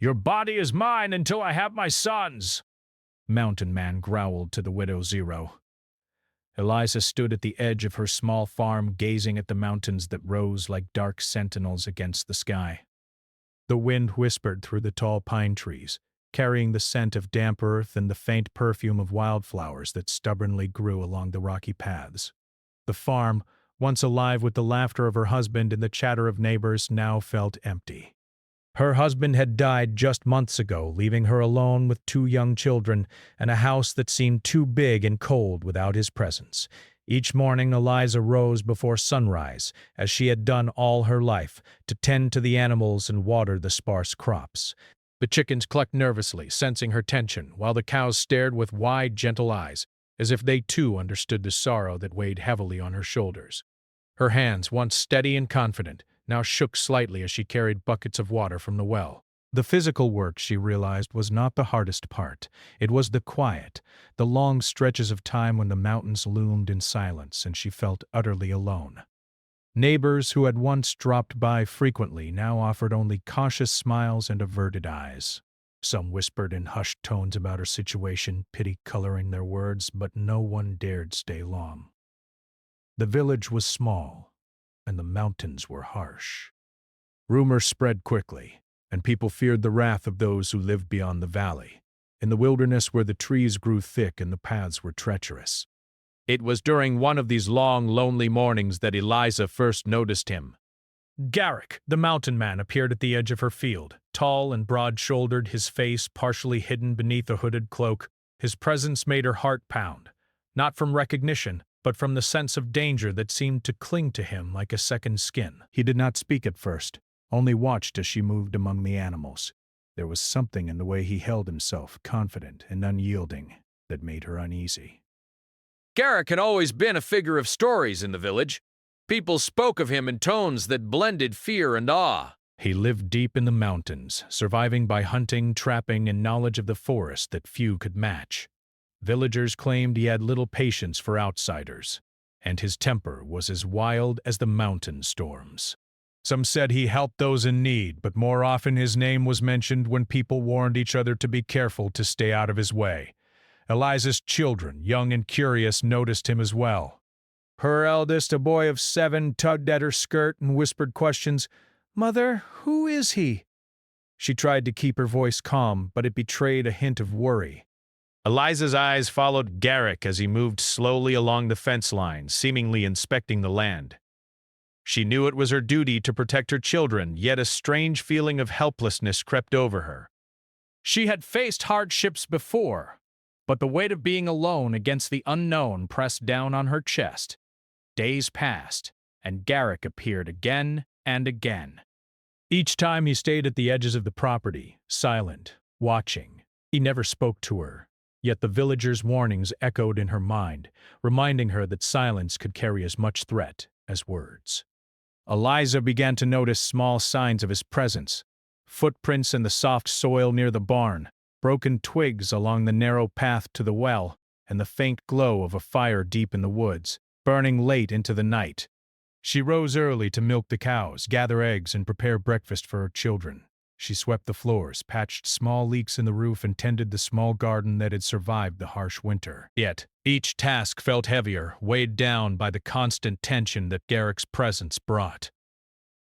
Your body is mine until I have my sons, Mountain Man growled to the Widow0. Eliza stood at the edge of her small farm, gazing at the mountains that rose like dark sentinels against the sky. The wind whispered through the tall pine trees, carrying the scent of damp earth and the faint perfume of wildflowers that stubbornly grew along the rocky paths. The farm, once alive with the laughter of her husband and the chatter of neighbors, now felt empty. Her husband had died just months ago, leaving her alone with 2 young children and a house that seemed too big and cold without his presence. Each morning Eliza rose before sunrise, as she had done all her life, to tend to the animals and water the sparse crops. The chickens clucked nervously, sensing her tension, while the cows stared with wide, gentle eyes, as if they too understood the sorrow that weighed heavily on her shoulders. Her hands, once steady and confident, now shook slightly as she carried buckets of water from the well. The physical work, she realized, was not the hardest part. It was the quiet, the long stretches of time when the mountains loomed in silence and she felt utterly alone. Neighbors who had once dropped by frequently now offered only cautious smiles and averted eyes. Some whispered in hushed tones about her situation, pity coloring their words, but no one dared stay long. The village was small, and the mountains were harsh. Rumors spread quickly, and people feared the wrath of those who lived beyond the valley, in the wilderness where the trees grew thick and the paths were treacherous. It was during one of these long, lonely mornings that Eliza first noticed him. Garrick, the mountain man, appeared at the edge of her field, tall and broad-shouldered, his face partially hidden beneath a hooded cloak. His presence made her heart pound, not from recognition, but from the sense of danger that seemed to cling to him like a second skin. He did not speak at first, only watched as she moved among the animals. There was something in the way he held himself, confident and unyielding, that made her uneasy. Garrick had always been a figure of stories in the village. People spoke of him in tones that blended fear and awe. He lived deep in the mountains, surviving by hunting, trapping, and knowledge of the forest that few could match. Villagers claimed he had little patience for outsiders, and his temper was as wild as the mountain storms. Some said he helped those in need, but more often his name was mentioned when people warned each other to be careful to stay out of his way. Eliza's children, young and curious, noticed him as well. Her eldest, a boy of 7, tugged at her skirt and whispered questions. "Mother, who is he?" She tried to keep her voice calm, but it betrayed a hint of worry. Eliza's eyes followed Garrick as he moved slowly along the fence line, seemingly inspecting the land. She knew it was her duty to protect her children, yet a strange feeling of helplessness crept over her. She had faced hardships before, but the weight of being alone against the unknown pressed down on her chest. Days passed, and Garrick appeared again and again. Each time he stayed at the edges of the property, silent, watching. He never spoke to her, yet the villagers' warnings echoed in her mind, reminding her that silence could carry as much threat as words. Eliza began to notice small signs of his presence: footprints in the soft soil near the barn, broken twigs along the narrow path to the well, and the faint glow of a fire deep in the woods, burning late into the night. She rose early to milk the cows, gather eggs, and prepare breakfast for her children. She swept the floors, patched small leaks in the roof, and tended the small garden that had survived the harsh winter. Yet, each task felt heavier, weighed down by the constant tension that Garrick's presence brought.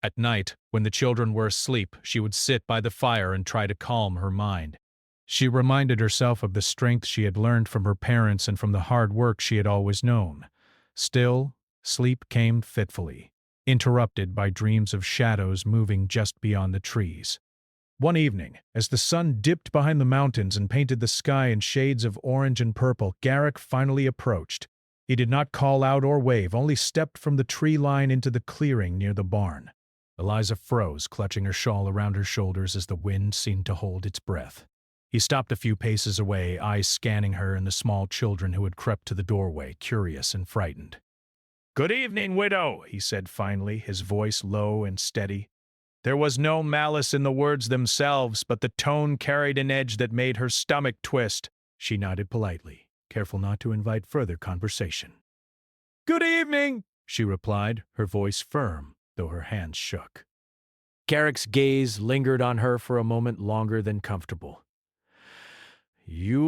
At night, when the children were asleep, she would sit by the fire and try to calm her mind. She reminded herself of the strength she had learned from her parents and from the hard work she had always known. Still, sleep came fitfully, interrupted by dreams of shadows moving just beyond the trees. One evening, as the sun dipped behind the mountains and painted the sky in shades of orange and purple, Garrick finally approached. He did not call out or wave, only stepped from the tree line into the clearing near the barn. Eliza froze, clutching her shawl around her shoulders as the wind seemed to hold its breath. He stopped a few paces away, eyes scanning her and the small children who had crept to the doorway, curious and frightened. "Good evening, widow," he said finally, his voice low and steady. There was no malice in the words themselves, but the tone carried an edge that made her stomach twist. She nodded politely, careful not to invite further conversation. "Good evening," she replied, her voice firm, though her hands shook. Garrick's gaze lingered on her for a moment longer than comfortable. "You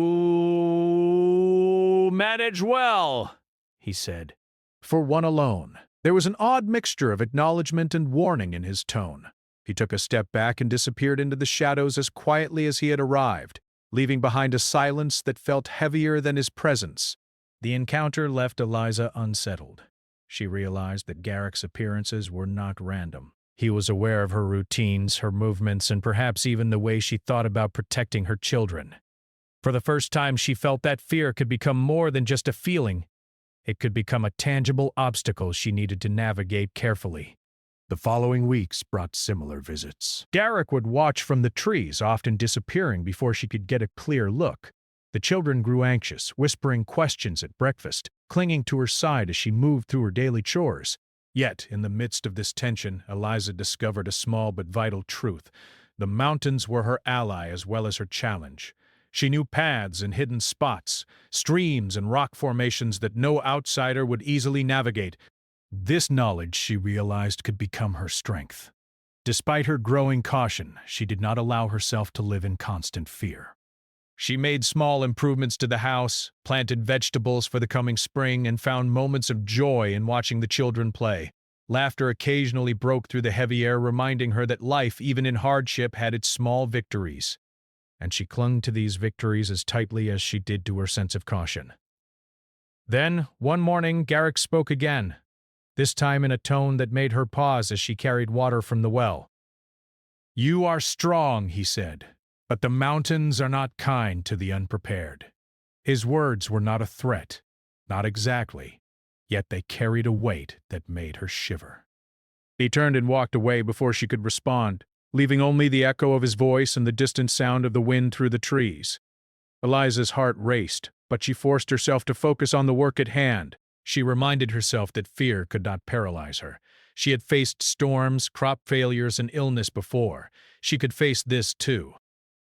manage well," he said. For one alone, there was an odd mixture of acknowledgement and warning in his tone. He took a step back and disappeared into the shadows as quietly as he had arrived, leaving behind a silence that felt heavier than his presence. The encounter left Eliza unsettled. She realized that Garrick's appearances were not random. He was aware of her routines, her movements, and perhaps even the way she thought about protecting her children. For the first time, she felt that fear could become more than just a feeling. It could become a tangible obstacle she needed to navigate carefully. The following weeks brought similar visits. Garrick would watch from the trees, often disappearing before she could get a clear look. The children grew anxious, whispering questions at breakfast, clinging to her side as she moved through her daily chores. Yet, in the midst of this tension, Eliza discovered a small but vital truth. The mountains were her ally as well as her challenge. She knew paths and hidden spots, streams and rock formations that no outsider would easily navigate. This knowledge, she realized, could become her strength. Despite her growing caution, she did not allow herself to live in constant fear. She made small improvements to the house, planted vegetables for the coming spring, and found moments of joy in watching the children play. Laughter occasionally broke through the heavy air, reminding her that life, even in hardship, had its small victories. And she clung to these victories as tightly as she did to her sense of caution. Then, one morning, Garrick spoke again, this time in a tone that made her pause as she carried water from the well. "You are strong," he said, "but the mountains are not kind to the unprepared." His words were not a threat, not exactly, yet they carried a weight that made her shiver. He turned and walked away before she could respond, leaving only the echo of his voice and the distant sound of the wind through the trees. Eliza's heart raced, but she forced herself to focus on the work at hand. She reminded herself that fear could not paralyze her. She had faced storms, crop failures, and illness before. She could face this too.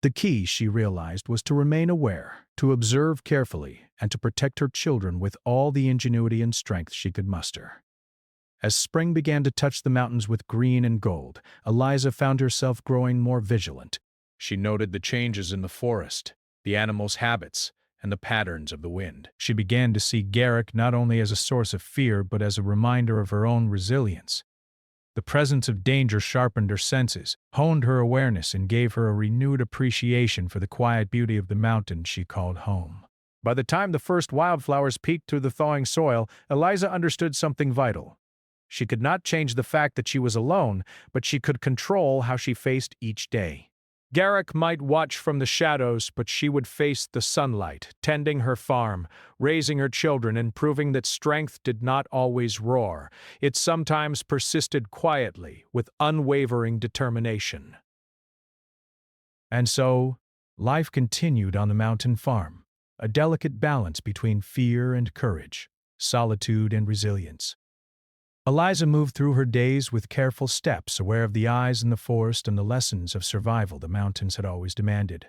The key, she realized, was to remain aware, to observe carefully, and to protect her children with all the ingenuity and strength she could muster. As spring began to touch the mountains with green and gold, Eliza found herself growing more vigilant. She noted the changes in the forest, the animals' habits, and the patterns of the wind. She began to see Garrick not only as a source of fear, but as a reminder of her own resilience. The presence of danger sharpened her senses, honed her awareness, and gave her a renewed appreciation for the quiet beauty of the mountain she called home. By the time the first wildflowers peeked through the thawing soil, Eliza understood something vital. She could not change the fact that she was alone, but she could control how she faced each day. Garrick might watch from the shadows, but she would face the sunlight, tending her farm, raising her children, and proving that strength did not always roar. It sometimes persisted quietly, with unwavering determination. And so, life continued on the mountain farm, a delicate balance between fear and courage, solitude and resilience. Eliza moved through her days with careful steps, aware of the eyes in the forest and the lessons of survival the mountains had always demanded.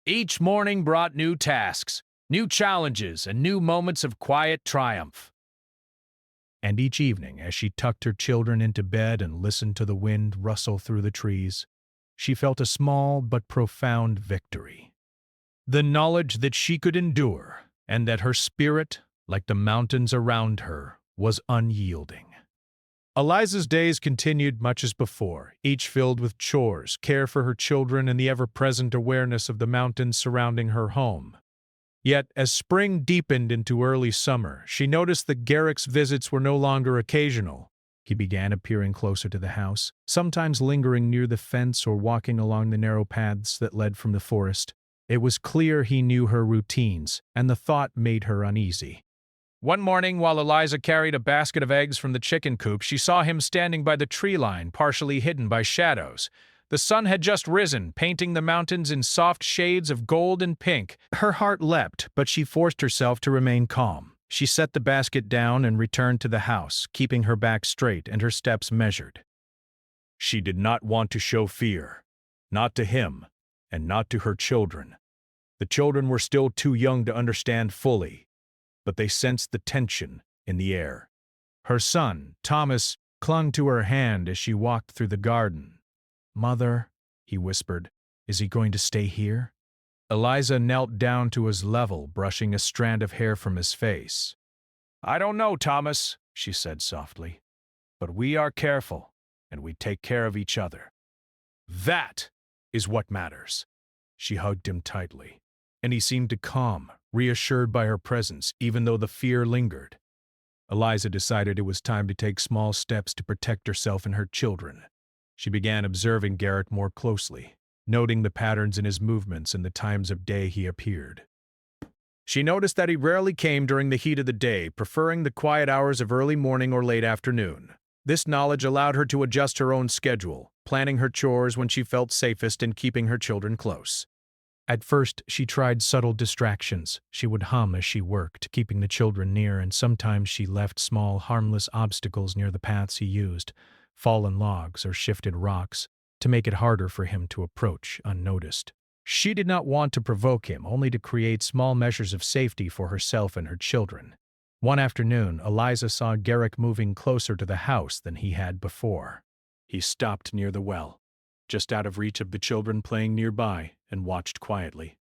Each morning brought new tasks, new challenges, and new moments of quiet triumph. And each evening, as she tucked her children into bed and listened to the wind rustle through the trees, she felt a small but profound victory. The knowledge that she could endure, and that her spirit, like the mountains around her, was unyielding. Eliza's days continued much as before, each filled with chores, care for her children, and the ever-present awareness of the mountains surrounding her home. Yet, as spring deepened into early summer, she noticed that Garrick's visits were no longer occasional. He began appearing closer to the house, sometimes lingering near the fence or walking along the narrow paths that led from the forest. It was clear he knew her routines, and the thought made her uneasy. One morning, while Eliza carried a basket of eggs from the chicken coop, she saw him standing by the tree line, partially hidden by shadows. The sun had just risen, painting the mountains in soft shades of gold and pink. Her heart leapt, but she forced herself to remain calm. She set the basket down and returned to the house, keeping her back straight and her steps measured. She did not want to show fear, not to him, and not to her children. The children were still too young to understand fully, but they sensed the tension in the air. Her son, Thomas, clung to her hand as she walked through the garden, "Mother," he whispered, "is he going to stay here?" Eliza knelt down to his level, brushing a strand of hair from his face. "I don't know, Thomas," she said softly, "but we are careful, and we take care of each other. That is what matters." She hugged him tightly, and he seemed to calm, reassured by her presence, even though the fear lingered. Eliza decided it was time to take small steps to protect herself and her children. She began observing Garrett more closely, noting the patterns in his movements and the times of day he appeared. She noticed that he rarely came during the heat of the day, preferring the quiet hours of early morning or late afternoon. This knowledge allowed her to adjust her own schedule, planning her chores when she felt safest and keeping her children close. At first, she tried subtle distractions. She would hum as she worked, keeping the children near, and sometimes she left small, harmless obstacles near the paths he used, fallen logs or shifted rocks, to make it harder for him to approach unnoticed. She did not want to provoke him, only to create small measures of safety for herself and her children. One afternoon, Eliza saw Garrick moving closer to the house than he had before. He stopped near the well, just out of reach of the children playing nearby, and watched quietly.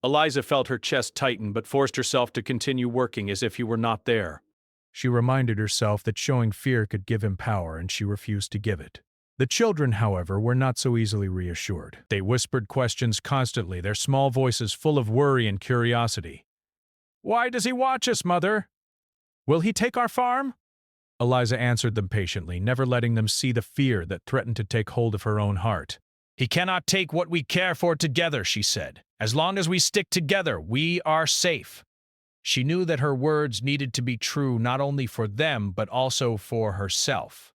Eliza felt her chest tighten but forced herself to continue working as if he were not there. She reminded herself that showing fear could give him power, and she refused to give it. The children, however, were not so easily reassured. They whispered questions constantly, their small voices full of worry and curiosity. "Why does he watch us, Mother? Will he take our farm?" Eliza answered them patiently, never letting them see the fear that threatened to take hold of her own heart. "He cannot take what we care for together," she said. "As long as we stick together, we are safe." She knew that her words needed to be true not only for them, but also for herself.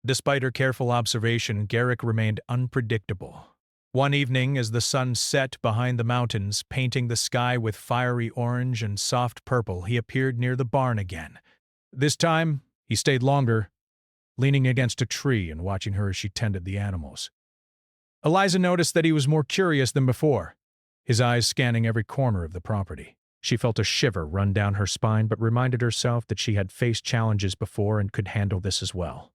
Despite her careful observation, Garrick remained unpredictable. One evening, as the sun set behind the mountains, painting the sky with fiery orange and soft purple, he appeared near the barn again. This time, he stayed longer, leaning against a tree and watching her as she tended the animals. Eliza noticed that he was more curious than before, his eyes scanning every corner of the property. She felt a shiver run down her spine, but reminded herself that she had faced challenges before and could handle this as well.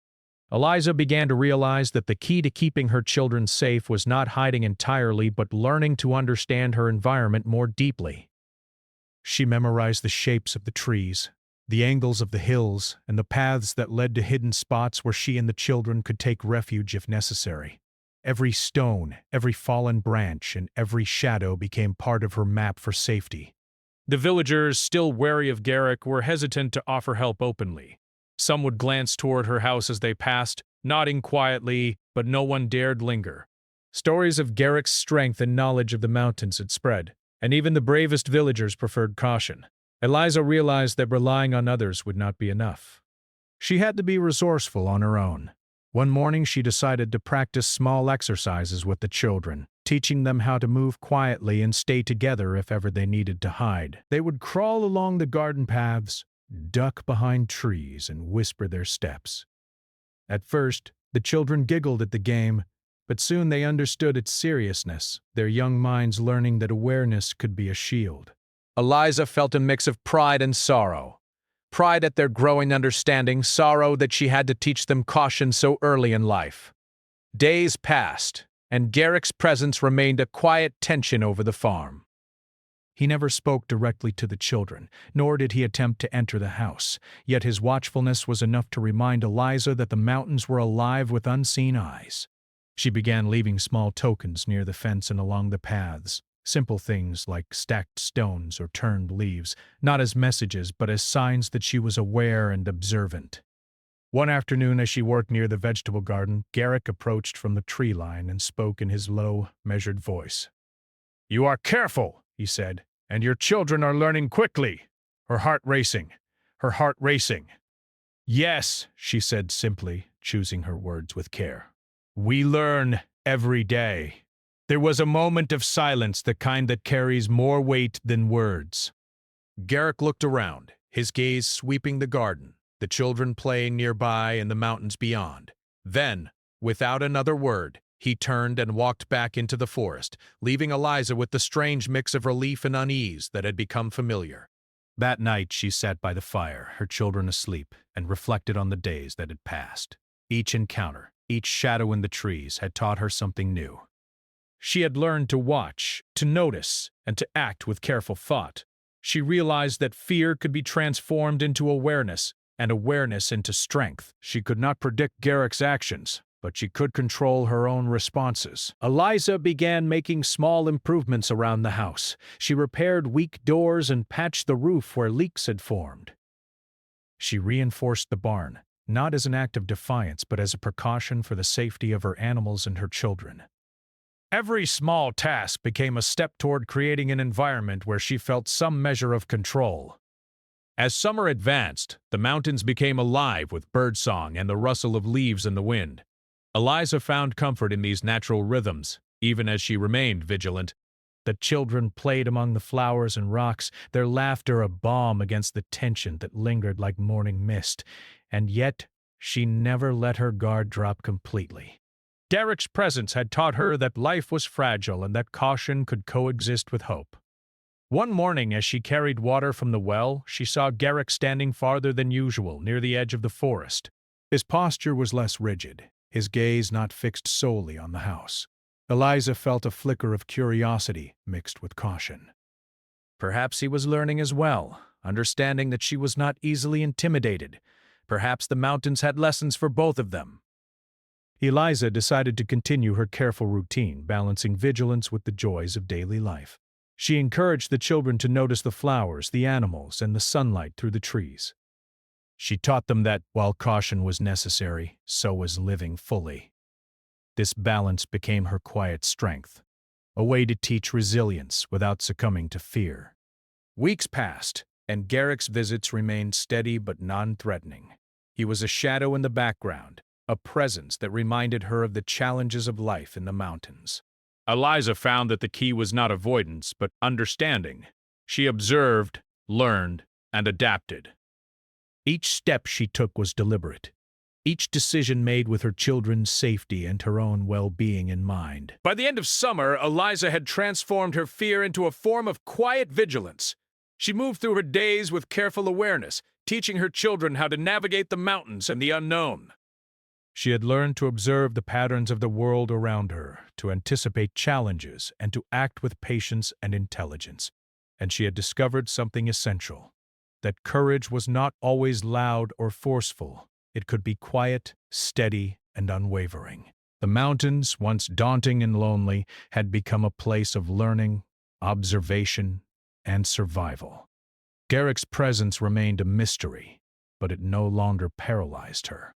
Eliza began to realize that the key to keeping her children safe was not hiding entirely, but learning to understand her environment more deeply. She memorized the shapes of the trees, the angles of the hills, and the paths that led to hidden spots where she and the children could take refuge if necessary. Every stone, every fallen branch, and every shadow became part of her map for safety. The villagers, still wary of Garrick, were hesitant to offer help openly. Some would glance toward her house as they passed, nodding quietly, but no one dared linger. Stories of Garrick's strength and knowledge of the mountains had spread, and even the bravest villagers preferred caution. Eliza realized that relying on others would not be enough. She had to be resourceful on her own. One morning, she decided to practice small exercises with the children, teaching them how to move quietly and stay together if ever they needed to hide. They would crawl along the garden paths, duck behind trees, and whisper their steps. At first, the children giggled at the game, but soon they understood its seriousness, their young minds learning that awareness could be a shield. Eliza felt a mix of pride and sorrow. Pride at their growing understanding, sorrow that she had to teach them caution so early in life. Days passed, and Garrick's presence remained a quiet tension over the farm. He never spoke directly to the children, nor did he attempt to enter the house, yet his watchfulness was enough to remind Eliza that the mountains were alive with unseen eyes. She began leaving small tokens near the fence and along the paths, simple things like stacked stones or turned leaves, not as messages but as signs that she was aware and observant. One afternoon, as she worked near the vegetable garden, Garrick approached from the tree line and spoke in his low, measured voice. "You are careful," he said, "and your children are learning quickly." Her heart racing. "Yes," she said simply, choosing her words with care. "We learn every day." There was a moment of silence, the kind that carries more weight than words. Garrick looked around, his gaze sweeping the garden, the children playing nearby and the mountains beyond. Then, without another word, he turned and walked back into the forest, leaving Eliza with the strange mix of relief and unease that had become familiar. That night she sat by the fire, her children asleep, and reflected on the days that had passed. Each encounter, Each shadow in the trees had taught her something new. She had learned to watch, to notice, and to act with careful thought. She realized that fear could be transformed into awareness, and awareness into strength. She could not predict Garrick's actions, but she could control her own responses. Eliza began making small improvements around the house. She repaired weak doors and patched the roof where leaks had formed. She reinforced the barn, not as an act of defiance, but as a precaution for the safety of her animals and her children. Every small task became a step toward creating an environment where she felt some measure of control. As summer advanced, the mountains became alive with birdsong and the rustle of leaves in the wind. Eliza found comfort in these natural rhythms, even as she remained vigilant. The children played among the flowers and rocks, their laughter a balm against the tension that lingered like morning mist, and yet she never let her guard drop completely. Garrick's presence had taught her that life was fragile and that caution could coexist with hope. One morning, as she carried water from the well, she saw Garrick standing farther than usual, near the edge of the forest. His posture was less rigid, his gaze not fixed solely on the house. Eliza felt a flicker of curiosity mixed with caution. Perhaps he was learning as well, understanding that she was not easily intimidated. Perhaps the mountains had lessons for both of them. Eliza decided to continue her careful routine, balancing vigilance with the joys of daily life. She encouraged the children to notice the flowers, the animals, and the sunlight through the trees. She taught them that, while caution was necessary, so was living fully. This balance became her quiet strength, a way to teach resilience without succumbing to fear. Weeks passed, and Garrick's visits remained steady but non-threatening. He was a shadow in the background, a presence that reminded her of the challenges of life in the mountains. Eliza found that the key was not avoidance, but understanding. She observed, learned, and adapted. Each step she took was deliberate, each decision made with her children's safety and her own well-being in mind. By the end of summer, Eliza had transformed her fear into a form of quiet vigilance. She moved through her days with careful awareness, teaching her children how to navigate the mountains and the unknown. She had learned to observe the patterns of the world around her, to anticipate challenges, and to act with patience and intelligence. And she had discovered something essential, that courage was not always loud or forceful. It could be quiet, steady, and unwavering. The mountains, once daunting and lonely, had become a place of learning, observation, and survival. Garrick's presence remained a mystery, but it no longer paralyzed her.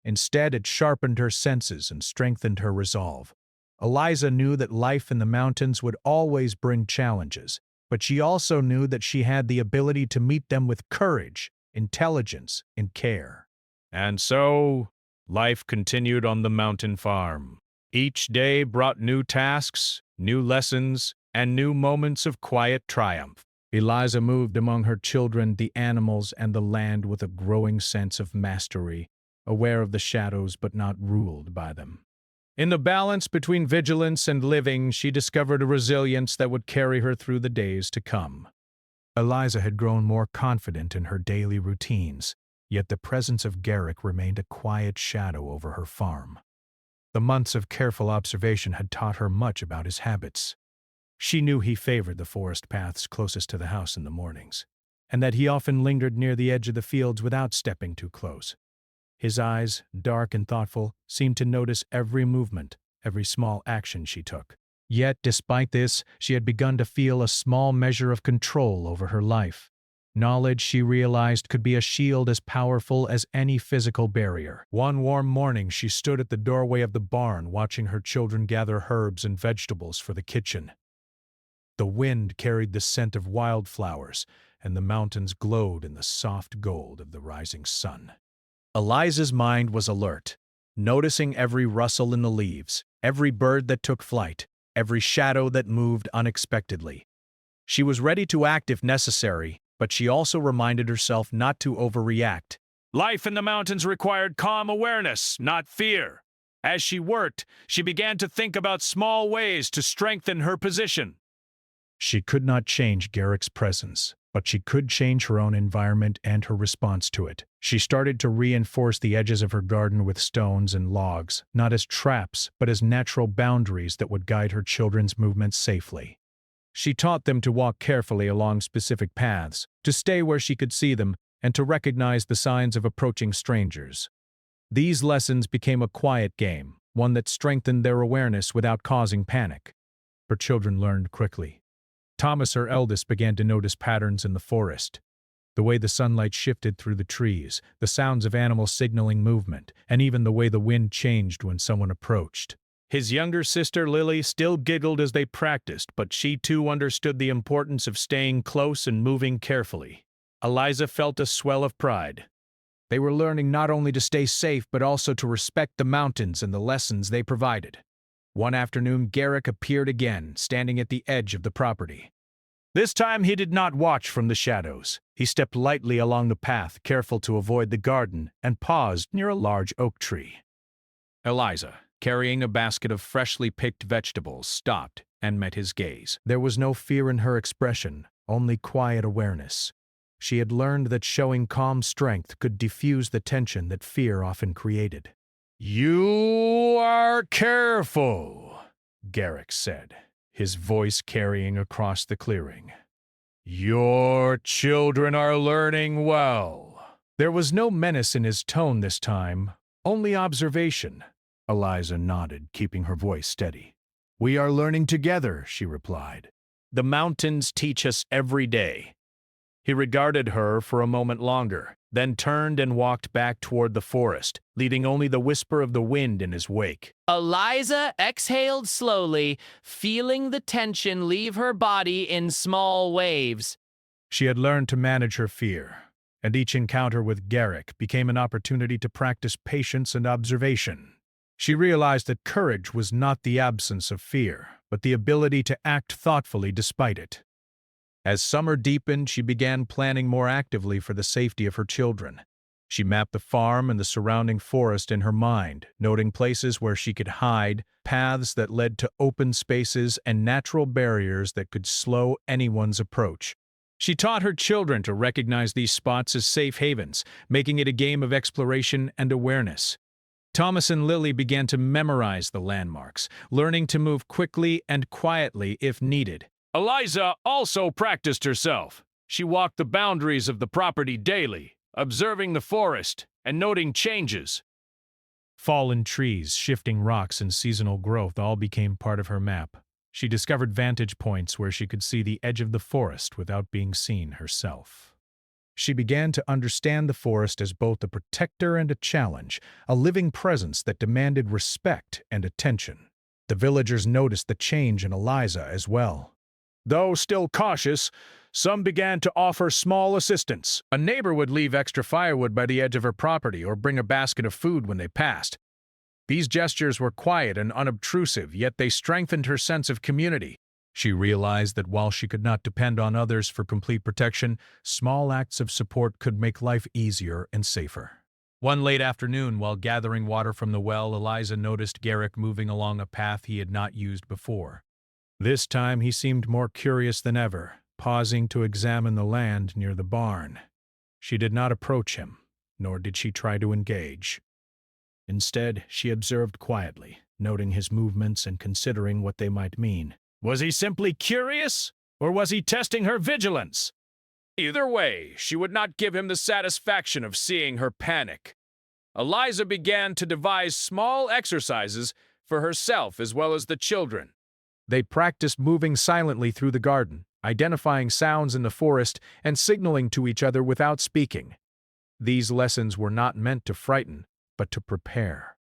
Instead, it sharpened her senses and strengthened her resolve. Eliza knew that life in the mountains would always bring challenges, but she also knew that she had the ability to meet them with courage, intelligence, and care. And so, life continued on the mountain farm. Each day brought new tasks, new lessons, and new moments of quiet triumph. Eliza moved among her children, the animals, and the land with a growing sense of mastery, aware of the shadows but not ruled by them. In the balance between vigilance and living, she discovered a resilience that would carry her through the days to come. Eliza had grown more confident in her daily routines, yet the presence of Garrick remained a quiet shadow over her farm. The months of careful observation had taught her much about his habits. She knew he favored the forest paths closest to the house in the mornings, and that he often lingered near the edge of the fields without stepping too close. His eyes, dark and thoughtful, seemed to notice every movement, every small action she took. Yet, despite this, she had begun to feel a small measure of control over her life. Knowledge, she realized, could be a shield as powerful as any physical barrier. One warm morning, she stood at the doorway of the barn, watching her children gather herbs and vegetables for the kitchen. The wind carried the scent of wildflowers, and the mountains glowed in the soft gold of the rising sun. Eliza's mind was alert, noticing every rustle in the leaves, every bird that took flight, every shadow that moved unexpectedly. She was ready to act if necessary, but she also reminded herself not to overreact. Life in the mountains required calm awareness, not fear. As she worked, she began to think about small ways to strengthen her position. She could not change Garrick's presence, but she could change her own environment and her response to it. She started to reinforce the edges of her garden with stones and logs, not as traps, but as natural boundaries that would guide her children's movements safely. She taught them to walk carefully along specific paths, to stay where she could see them, and to recognize the signs of approaching strangers. These lessons became a quiet game, one that strengthened their awareness without causing panic. Her children learned quickly. Thomas, her eldest, began to notice patterns in the forest. The way the sunlight shifted through the trees, the sounds of animals signaling movement, and even the way the wind changed when someone approached. His younger sister, Lily, still giggled as they practiced, but she too understood the importance of staying close and moving carefully. Eliza felt a swell of pride. They were learning not only to stay safe, but also to respect the mountains and the lessons they provided. One afternoon, Garrick appeared again, standing at the edge of the property. This time he did not watch from the shadows. He stepped lightly along the path, careful to avoid the garden, and paused near a large oak tree. Eliza, carrying a basket of freshly picked vegetables, stopped and met his gaze. There was no fear in her expression, only quiet awareness. She had learned that showing calm strength could diffuse the tension that fear often created. "You are careful," Garrick said, his voice carrying across the clearing. "Your children are learning well." There was no menace in his tone this time, only observation. Eliza nodded, keeping her voice steady. "We are learning together," she replied. "The mountains teach us every day." He regarded her for a moment longer, then turned and walked back toward the forest, leaving only the whisper of the wind in his wake. Eliza exhaled slowly, feeling the tension leave her body in small waves. She had learned to manage her fear, and each encounter with Garrick became an opportunity to practice patience and observation. She realized that courage was not the absence of fear, but the ability to act thoughtfully despite it. As summer deepened, she began planning more actively for the safety of her children. She mapped the farm and the surrounding forest in her mind, noting places where she could hide, paths that led to open spaces, and natural barriers that could slow anyone's approach. She taught her children to recognize these spots as safe havens, making it a game of exploration and awareness. Thomas and Lily began to memorize the landmarks, learning to move quickly and quietly if needed. Eliza also practiced herself. She walked the boundaries of the property daily, observing the forest and noting changes. Fallen trees, shifting rocks, and seasonal growth all became part of her map. She discovered vantage points where she could see the edge of the forest without being seen herself. She began to understand the forest as both a protector and a challenge, a living presence that demanded respect and attention. The villagers noticed the change in Eliza as well. Though still cautious, some began to offer small assistance. A neighbor would leave extra firewood by the edge of her property or bring a basket of food when they passed. These gestures were quiet and unobtrusive, yet they strengthened her sense of community. She realized that while she could not depend on others for complete protection, small acts of support could make life easier and safer. One late afternoon, while gathering water from the well, Eliza noticed Garrick moving along a path he had not used before. This time he seemed more curious than ever, pausing to examine the land near the barn. She did not approach him, nor did she try to engage. Instead, she observed quietly, noting his movements and considering what they might mean. Was he simply curious, or was he testing her vigilance? Either way, she would not give him the satisfaction of seeing her panic. Eliza began to devise small exercises for herself as well as the children. They practiced moving silently through the garden, identifying sounds in the forest, and signaling to each other without speaking. These lessons were not meant to frighten, but to prepare.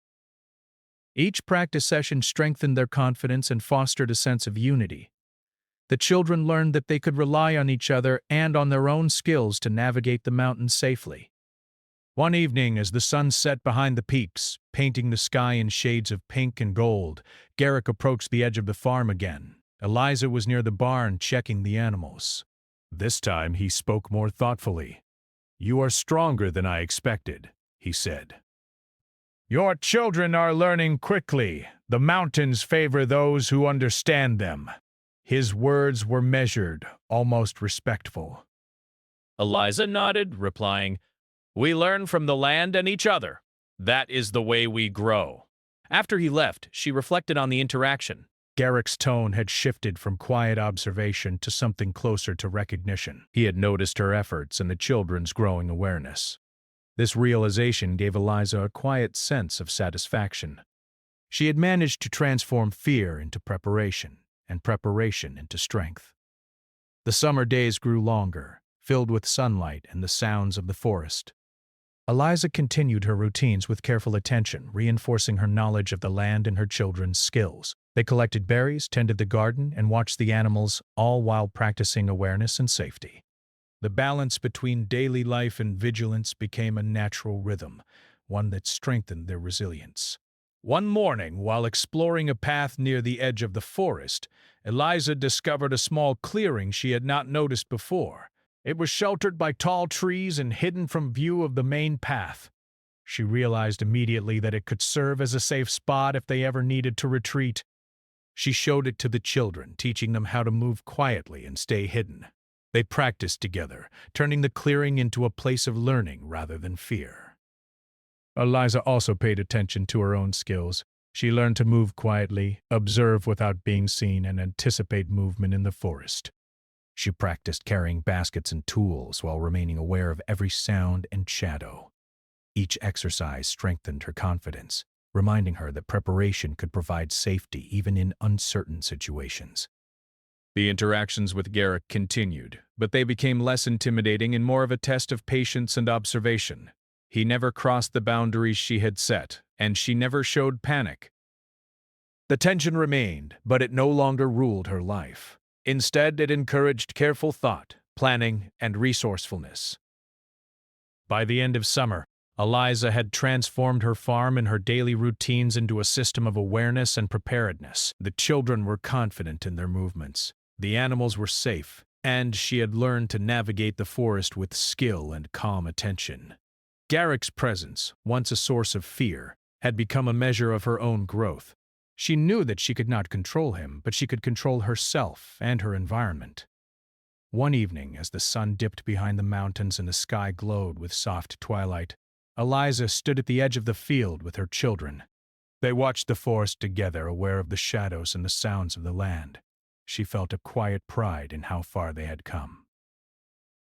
Each practice session strengthened their confidence and fostered a sense of unity. The children learned that they could rely on each other and on their own skills to navigate the mountains safely. One evening, as the sun set behind the peaks, painting the sky in shades of pink and gold, Garrick approached the edge of the farm again. Eliza was near the barn checking the animals. This time he spoke more thoughtfully. "You are stronger than I expected," he said. "Your children are learning quickly. The mountains favor those who understand them." His words were measured, almost respectful. Eliza nodded, replying, "We learn from the land and each other. That is the way we grow." After he left, she reflected on the interaction. Garrick's tone had shifted from quiet observation to something closer to recognition. He had noticed her efforts and the children's growing awareness. This realization gave Eliza a quiet sense of satisfaction. She had managed to transform fear into preparation, and preparation into strength. The summer days grew longer, filled with sunlight and the sounds of the forest. Eliza continued her routines with careful attention, reinforcing her knowledge of the land and her children's skills. They collected berries, tended the garden, and watched the animals, all while practicing awareness and safety. The balance between daily life and vigilance became a natural rhythm, one that strengthened their resilience. One morning, while exploring a path near the edge of the forest, Eliza discovered a small clearing she had not noticed before. It was sheltered by tall trees and hidden from view of the main path. She realized immediately that it could serve as a safe spot if they ever needed to retreat. She showed it to the children, teaching them how to move quietly and stay hidden. They practiced together, turning the clearing into a place of learning rather than fear. Eliza also paid attention to her own skills. She learned to move quietly, observe without being seen, and anticipate movement in the forest. She practiced carrying baskets and tools while remaining aware of every sound and shadow. Each exercise strengthened her confidence, reminding her that preparation could provide safety even in uncertain situations. The interactions with Garrick continued, but they became less intimidating and more of a test of patience and observation. He never crossed the boundaries she had set, and she never showed panic. The tension remained, but it no longer ruled her life. Instead, it encouraged careful thought, planning, and resourcefulness. By the end of summer, Eliza had transformed her farm and her daily routines into a system of awareness and preparedness. The children were confident in their movements. The animals were safe, and she had learned to navigate the forest with skill and calm attention. Garrick's presence, once a source of fear, had become a measure of her own growth. She knew that she could not control him, but she could control herself and her environment. One evening, as the sun dipped behind the mountains and the sky glowed with soft twilight, Eliza stood at the edge of the field with her children. They watched the forest together, aware of the shadows and the sounds of the land. She felt a quiet pride in how far they had come.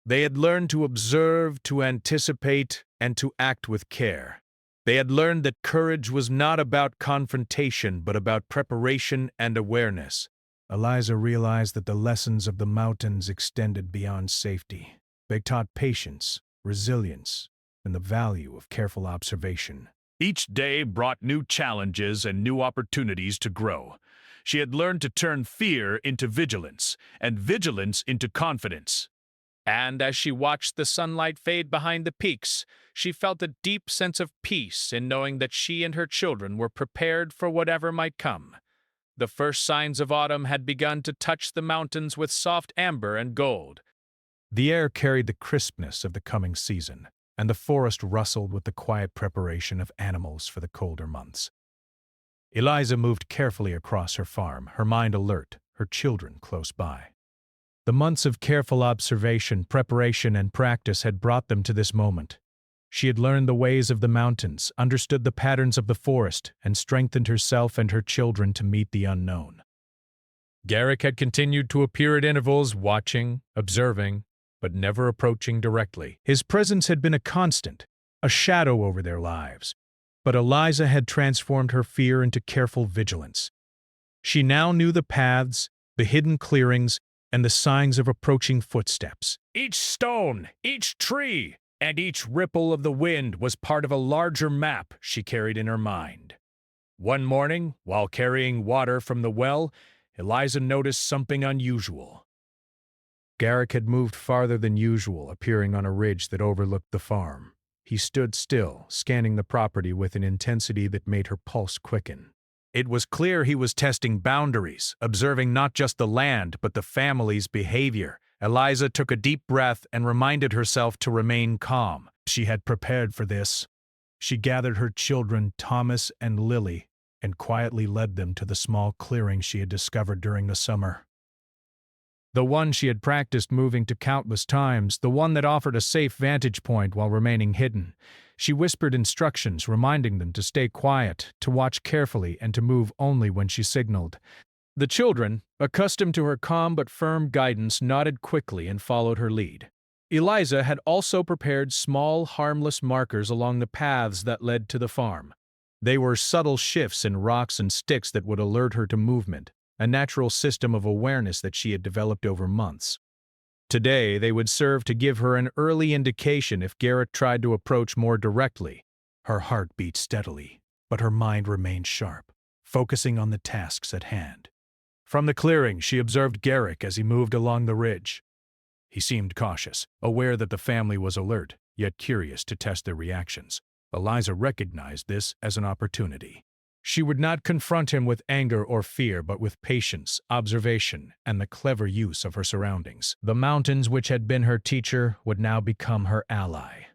They had learned to observe, to anticipate, and to act with care. They had learned that courage was not about confrontation, but about preparation and awareness. Eliza realized that the lessons of the mountains extended beyond safety. They taught patience, resilience, and the value of careful observation. Each day brought new challenges and new opportunities to grow. She had learned to turn fear into vigilance, and vigilance into confidence. And as she watched the sunlight fade behind the peaks, she felt a deep sense of peace in knowing that she and her children were prepared for whatever might come. The first signs of autumn had begun to touch the mountains with soft amber and gold. The air carried the crispness of the coming season, and the forest rustled with the quiet preparation of animals for the colder months. Eliza moved carefully across her farm, her mind alert, her children close by. The months of careful observation, preparation, and practice had brought them to this moment. She had learned the ways of the mountains, understood the patterns of the forest, and strengthened herself and her children to meet the unknown. Garrick had continued to appear at intervals, watching, observing, but never approaching directly. His presence had been a constant, a shadow over their lives. But Eliza had transformed her fear into careful vigilance. She now knew the paths, the hidden clearings, and the signs of approaching footsteps. Each stone, each tree, and each ripple of the wind was part of a larger map she carried in her mind. One morning, while carrying water from the well, Eliza noticed something unusual. Garrick had moved farther than usual, appearing on a ridge that overlooked the farm. He stood still, scanning the property with an intensity that made her pulse quicken. It was clear he was testing boundaries, observing not just the land, but the family's behavior. Eliza took a deep breath and reminded herself to remain calm. She had prepared for this. She gathered her children, Thomas and Lily, and quietly led them to the small clearing she had discovered during the summer. The one she had practiced moving to countless times, the one that offered a safe vantage point while remaining hidden. She whispered instructions, reminding them to stay quiet, to watch carefully, and to move only when she signaled. The children, accustomed to her calm but firm guidance, nodded quickly and followed her lead. Eliza had also prepared small, harmless markers along the paths that led to the farm. They were subtle shifts in rocks and sticks that would alert her to movement, a natural system of awareness that she had developed over months. Today, they would serve to give her an early indication if Garrett tried to approach more directly. Her heart beat steadily, but her mind remained sharp, focusing on the tasks at hand. From the clearing, she observed Garrick as he moved along the ridge. He seemed cautious, aware that the family was alert, yet curious to test their reactions. Eliza recognized this as an opportunity. She would not confront him with anger or fear, but with patience, observation, and the clever use of her surroundings. The mountains, which had been her teacher, would now become her ally.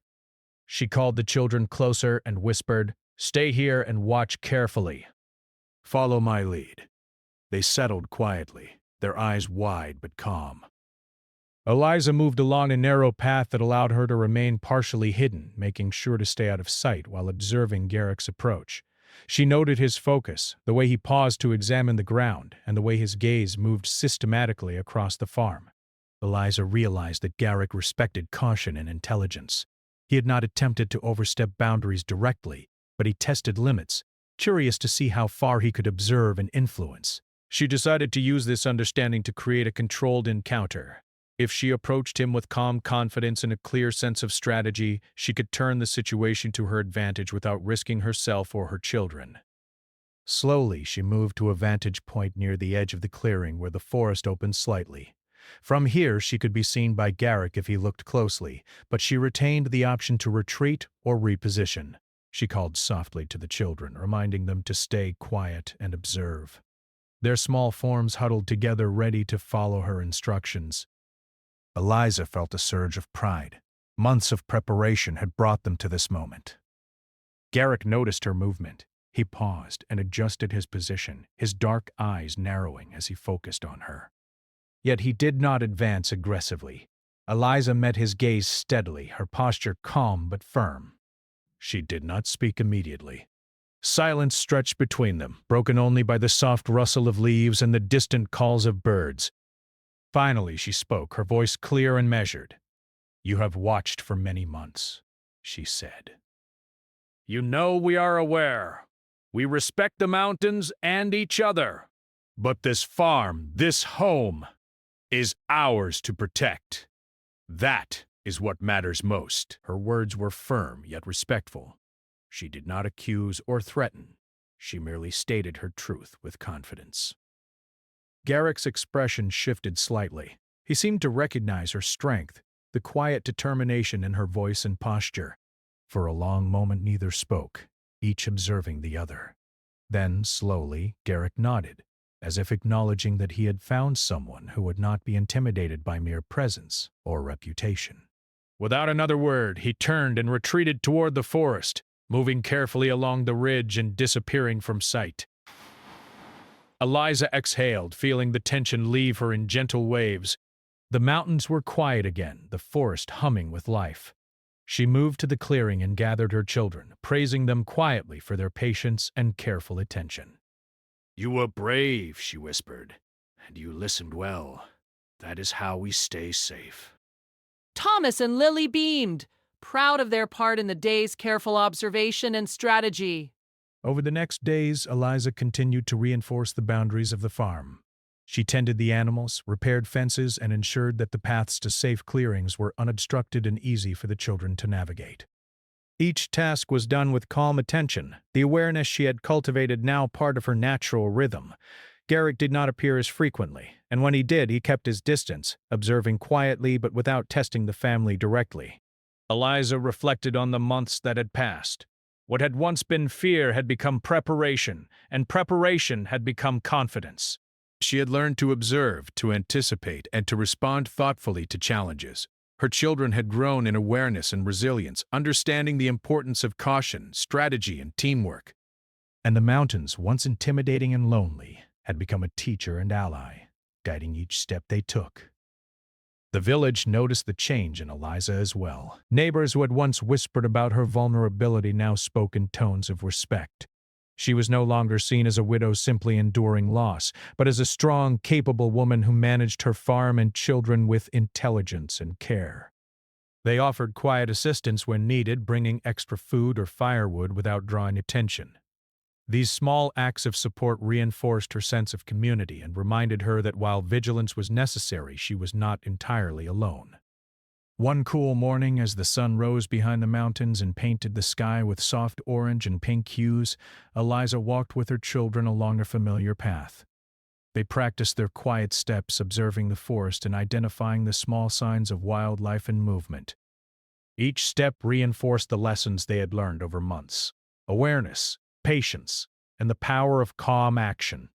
She called the children closer and whispered, "Stay here and watch carefully. Follow my lead." They settled quietly, their eyes wide but calm. Eliza moved along a narrow path that allowed her to remain partially hidden, making sure to stay out of sight while observing Garrick's approach. She noted his focus, the way he paused to examine the ground, and the way his gaze moved systematically across the farm. Eliza realized that Garrick respected caution and intelligence. He had not attempted to overstep boundaries directly, but he tested limits, curious to see how far he could observe and influence. She decided to use this understanding to create a controlled encounter. If she approached him with calm confidence and a clear sense of strategy, she could turn the situation to her advantage without risking herself or her children. Slowly, she moved to a vantage point near the edge of the clearing where the forest opened slightly. From here, she could be seen by Garrick if he looked closely, but she retained the option to retreat or reposition. She called softly to the children, reminding them to stay quiet and observe. Their small forms huddled together, ready to follow her instructions. Eliza felt a surge of pride. Months of preparation had brought them to this moment. Garrick noticed her movement. He paused and adjusted his position, his dark eyes narrowing as he focused on her. Yet he did not advance aggressively. Eliza met his gaze steadily, her posture calm but firm. She did not speak immediately. Silence stretched between them, broken only by the soft rustle of leaves and the distant calls of birds. Finally, she spoke, her voice clear and measured. "You have watched for many months," she said. "You know we are aware. We respect the mountains and each other. But this farm, this home, is ours to protect. That is what matters most." Her words were firm yet respectful. She did not accuse or threaten. She merely stated her truth with confidence. Garrick's expression shifted slightly. He seemed to recognize her strength, the quiet determination in her voice and posture. For a long moment neither spoke, each observing the other. Then, slowly, Garrick nodded, as if acknowledging that he had found someone who would not be intimidated by mere presence or reputation. Without another word, he turned and retreated toward the forest, moving carefully along the ridge and disappearing from sight. Eliza exhaled, feeling the tension leave her in gentle waves. The mountains were quiet again, the forest humming with life. She moved to the clearing and gathered her children, praising them quietly for their patience and careful attention. "You were brave," she whispered, "and you listened well. That is how we stay safe." Thomas and Lily beamed, proud of their part in the day's careful observation and strategy. Over the next days, Eliza continued to reinforce the boundaries of the farm. She tended the animals, repaired fences, and ensured that the paths to safe clearings were unobstructed and easy for the children to navigate. Each task was done with calm attention, the awareness she had cultivated now part of her natural rhythm. Garrick did not appear as frequently, and when he did, he kept his distance, observing quietly but without testing the family directly. Eliza reflected on the months that had passed. What had once been fear had become preparation, and preparation had become confidence. She had learned to observe, to anticipate, and to respond thoughtfully to challenges. Her children had grown in awareness and resilience, understanding the importance of caution, strategy, and teamwork. And the mountains, once intimidating and lonely, had become a teacher and ally, guiding each step they took. The village noticed the change in Eliza as well. Neighbors who had once whispered about her vulnerability now spoke in tones of respect. She was no longer seen as a widow simply enduring loss, but as a strong, capable woman who managed her farm and children with intelligence and care. They offered quiet assistance when needed, bringing extra food or firewood without drawing attention. These small acts of support reinforced her sense of community and reminded her that while vigilance was necessary, she was not entirely alone. One cool morning, as the sun rose behind the mountains and painted the sky with soft orange and pink hues, Eliza walked with her children along a familiar path. They practiced their quiet steps, observing the forest and identifying the small signs of wildlife and movement. Each step reinforced the lessons they had learned over months: awareness, patience, and the power of calm action.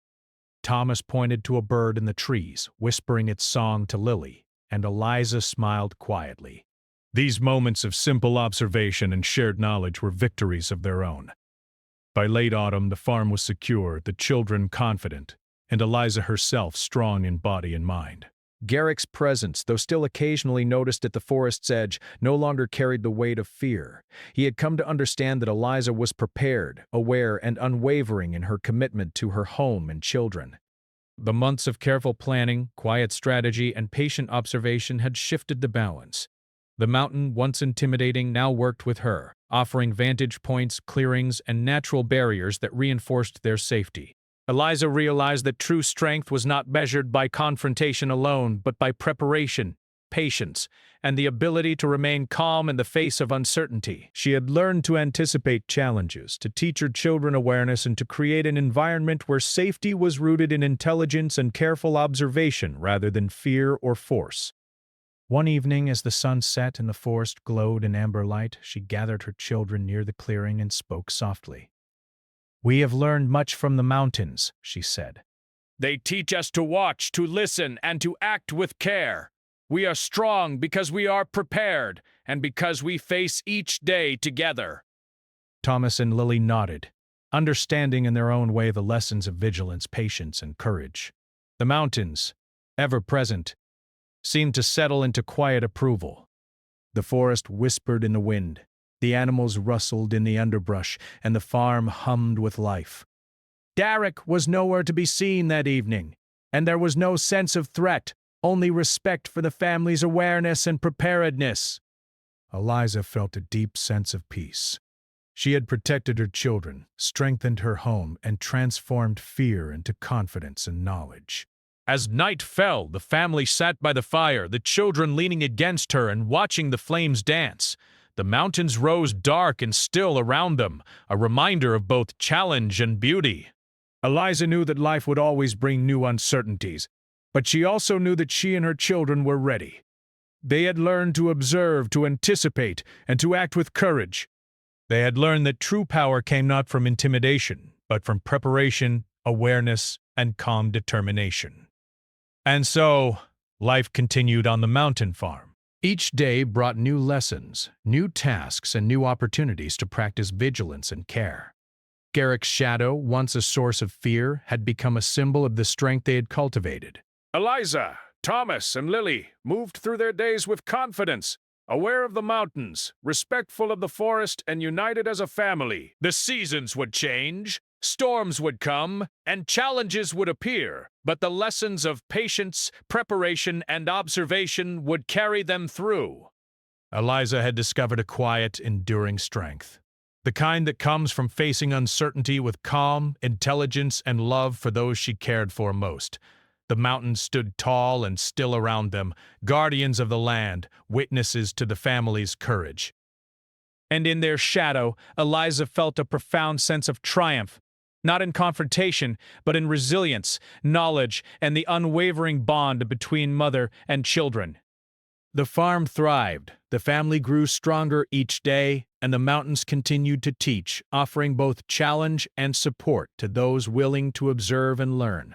Thomas pointed to a bird in the trees, whispering its song to Lily, and Eliza smiled quietly. These moments of simple observation and shared knowledge were victories of their own. By late autumn, the farm was secure, the children confident, and Eliza herself strong in body and mind. Garrick's presence, though still occasionally noticed at the forest's edge, no longer carried the weight of fear. He had come to understand that Eliza was prepared, aware, and unwavering in her commitment to her home and children. The months of careful planning, quiet strategy, and patient observation had shifted the balance. The mountain, once intimidating, now worked with her, offering vantage points, clearings, and natural barriers that reinforced their safety. Eliza realized that true strength was not measured by confrontation alone, but by preparation, patience, and the ability to remain calm in the face of uncertainty. She had learned to anticipate challenges, to teach her children awareness, and to create an environment where safety was rooted in intelligence and careful observation rather than fear or force. One evening, as the sun set and the forest glowed in amber light, she gathered her children near the clearing and spoke softly. "We have learned much from the mountains," she said. "They teach us to watch, to listen, and to act with care. We are strong because we are prepared, and because we face each day together." Thomas and Lily nodded, understanding in their own way the lessons of vigilance, patience, and courage. The mountains, ever present, seemed to settle into quiet approval. The forest whispered in the wind. The animals rustled in the underbrush, and the farm hummed with life. Garrick was nowhere to be seen that evening, and there was no sense of threat, only respect for the family's awareness and preparedness. Eliza felt a deep sense of peace. She had protected her children, strengthened her home, and transformed fear into confidence and knowledge. As night fell, the family sat by the fire, the children leaning against her and watching the flames dance. The mountains rose dark and still around them, a reminder of both challenge and beauty. Eliza knew that life would always bring new uncertainties, but she also knew that she and her children were ready. They had learned to observe, to anticipate, and to act with courage. They had learned that true power came not from intimidation, but from preparation, awareness, and calm determination. And so, life continued on the mountain farm. Each day brought new lessons, new tasks, and new opportunities to practice vigilance and care. Garrick's shadow, once a source of fear, had become a symbol of the strength they had cultivated. Eliza, Thomas, and Lily moved through their days with confidence, aware of the mountains, respectful of the forest, and united as a family. The seasons would change, storms would come, and challenges would appear, but the lessons of patience, preparation, and observation would carry them through. Eliza had discovered a quiet, enduring strength, the kind that comes from facing uncertainty with calm, intelligence, and love for those she cared for most. The mountains stood tall and still around them, guardians of the land, witnesses to the family's courage. And in their shadow, Eliza felt a profound sense of triumph, not in confrontation, but in resilience, knowledge, and the unwavering bond between mother and children. The farm thrived, the family grew stronger each day, and the mountains continued to teach, offering both challenge and support to those willing to observe and learn.